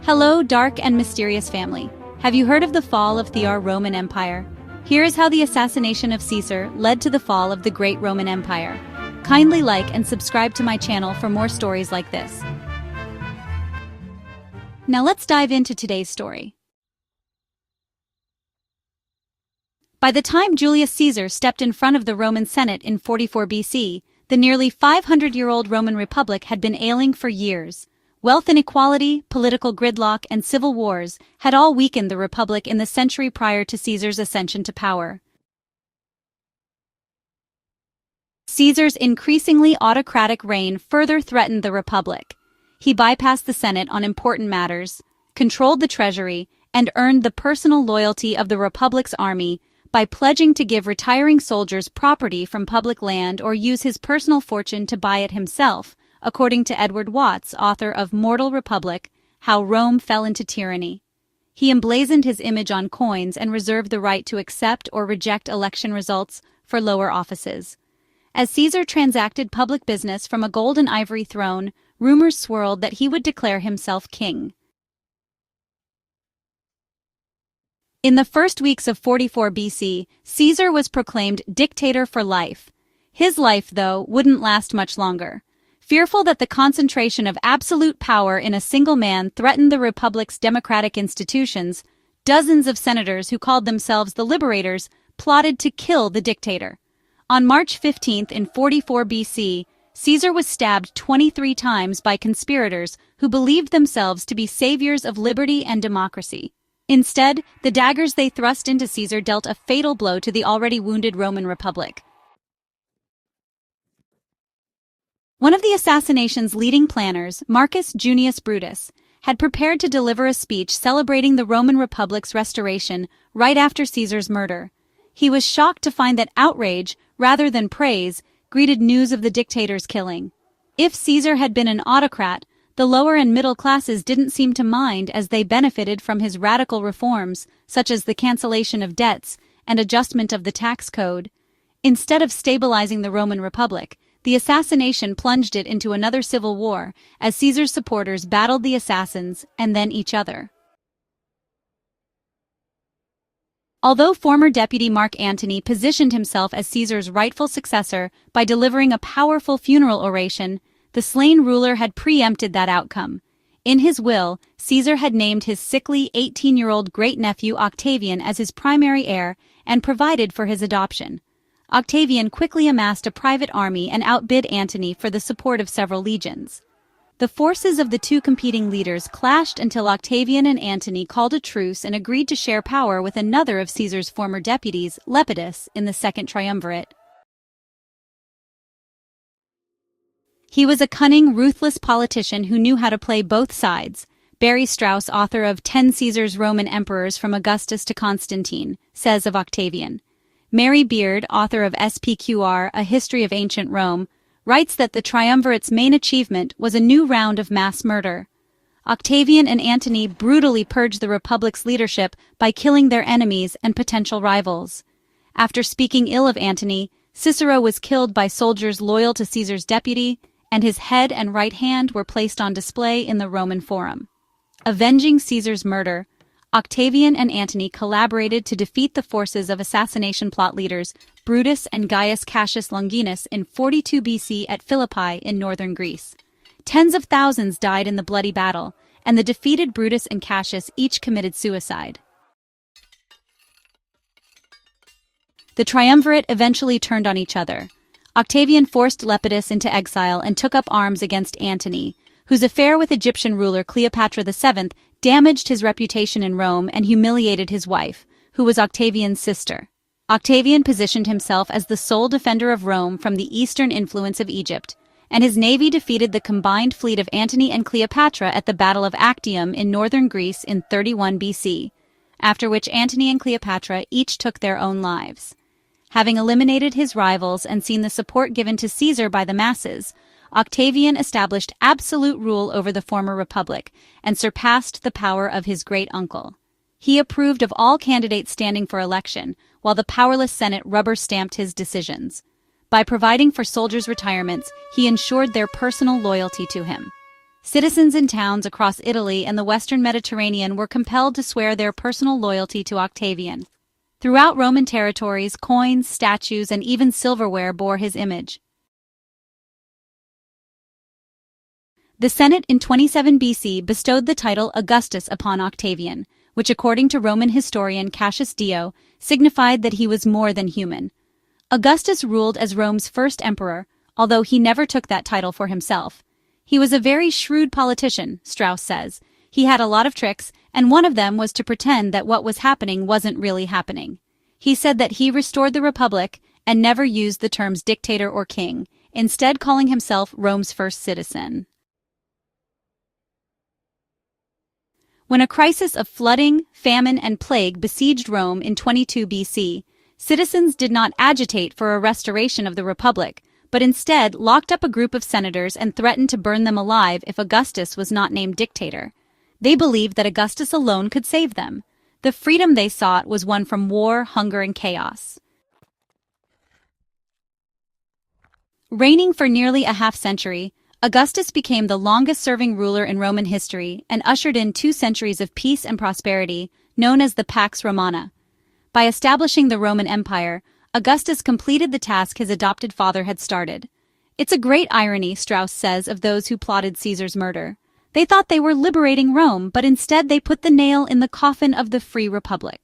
Hello, dark and mysterious family. Have you heard of the fall of the Roman Empire? Here is how the assassination of Caesar led to the fall of the great Roman Empire. Kindly like and subscribe to my channel for more stories like this. Now let's dive into today's story. By the time Julius Caesar stepped in front of the Roman Senate in 44 BC, the nearly 500-year-old Roman Republic had been ailing for years. Wealth inequality, political gridlock, and civil wars had all weakened the Republic in the century prior to Caesar's ascension to power. Caesar's increasingly autocratic reign further threatened the Republic. He bypassed the Senate on important matters, controlled the treasury, and earned the personal loyalty of the Republic's army by pledging to give retiring soldiers property from public land or use his personal fortune to buy it himself, according to Edward Watts, author of Mortal Republic, How Rome Fell into Tyranny. He emblazoned his image on coins and reserved the right to accept or reject election results for lower offices. As Caesar transacted public business from a gold and ivory throne, rumors swirled that he would declare himself king. In the first weeks of 44 BC, Caesar was proclaimed dictator for life. His life, though, wouldn't last much longer. Fearful that the concentration of absolute power in a single man threatened the Republic's democratic institutions, dozens of senators who called themselves the Liberators plotted to kill the dictator. On March 15 in 44 BC, Caesar was stabbed 23 times by conspirators who believed themselves to be saviors of liberty and democracy. Instead, the daggers they thrust into Caesar dealt a fatal blow to the already wounded Roman Republic. One of the assassination's leading planners, Marcus Junius Brutus, had prepared to deliver a speech celebrating the Roman Republic's restoration right after Caesar's murder. He was shocked to find that outrage, rather than praise, greeted news of the dictator's killing. If Caesar had been an autocrat, the lower and middle classes didn't seem to mind as they benefited from his radical reforms, such as the cancellation of debts and adjustment of the tax code. Instead of stabilizing the Roman Republic, the assassination plunged it into another civil war as Caesar's supporters battled the assassins and then each other. Although former deputy Mark Antony positioned himself as Caesar's rightful successor by delivering a powerful funeral oration, the slain ruler had preempted that outcome. In his will, Caesar had named his sickly 18-year-old great-nephew Octavian as his primary heir and provided for his adoption. Octavian quickly amassed a private army and outbid Antony for the support of several legions. The forces of the two competing leaders clashed until Octavian and Antony called a truce and agreed to share power with another of Caesar's former deputies, Lepidus, in the Second Triumvirate. He was a cunning, ruthless politician who knew how to play both sides. Barry Strauss, author of 10 Caesar's Roman Emperors from Augustus to Constantine, says of Octavian. Mary Beard, author of SPQR, A History of Ancient Rome, writes that the triumvirate's main achievement was a new round of mass murder. Octavian and Antony brutally purged the Republic's leadership by killing their enemies and potential rivals. After speaking ill of Antony, Cicero was killed by soldiers loyal to Caesar's deputy, and his head and right hand were placed on display in the Roman Forum. Avenging Caesar's murder, Octavian and Antony collaborated to defeat the forces of assassination plot leaders Brutus and Gaius Cassius Longinus in 42 BC at Philippi in northern Greece. Tens of thousands died in the bloody battle, and the defeated Brutus and Cassius each committed suicide. The triumvirate eventually turned on each other. Octavian forced Lepidus into exile and took up arms against Antony, whose affair with Egyptian ruler Cleopatra VII damaged his reputation in Rome and humiliated his wife, who was Octavian's sister. Octavian positioned himself as the sole defender of Rome from the eastern influence of Egypt, and his navy defeated the combined fleet of Antony and Cleopatra at the Battle of Actium in northern Greece in 31 BC, after which Antony and Cleopatra each took their own lives. Having eliminated his rivals and seen the support given to Caesar by the masses, Octavian established absolute rule over the former republic and surpassed the power of his great-uncle. He approved of all candidates standing for election, while the powerless Senate rubber-stamped his decisions. By providing for soldiers' retirements, he ensured their personal loyalty to him. Citizens in towns across Italy and the Western Mediterranean were compelled to swear their personal loyalty to Octavian. Throughout Roman territories, coins, statues, and even silverware bore his image. The Senate in 27 BC bestowed the title Augustus upon Octavian, which according to Roman historian Cassius Dio, signified that he was more than human. Augustus ruled as Rome's first emperor, although he never took that title for himself. He was a very shrewd politician, Strauss says. He had a lot of tricks, and one of them was to pretend that what was happening wasn't really happening. He said that he restored the Republic and never used the terms dictator or king, instead calling himself Rome's first citizen. When a crisis of flooding, famine, and plague besieged Rome in 22 BC, citizens did not agitate for a restoration of the Republic, but instead locked up a group of senators and threatened to burn them alive if Augustus was not named dictator. They believed that Augustus alone could save them. The freedom they sought was one from war, hunger, and chaos. Reigning for nearly a half-century, Augustus became the longest-serving ruler in Roman history and ushered in 2 centuries of peace and prosperity, known as the Pax Romana. By establishing the Roman Empire, Augustus completed the task his adopted father had started. It's a great irony, Strauss says, of those who plotted Caesar's murder. They thought they were liberating Rome, but instead they put the nail in the coffin of the free republic.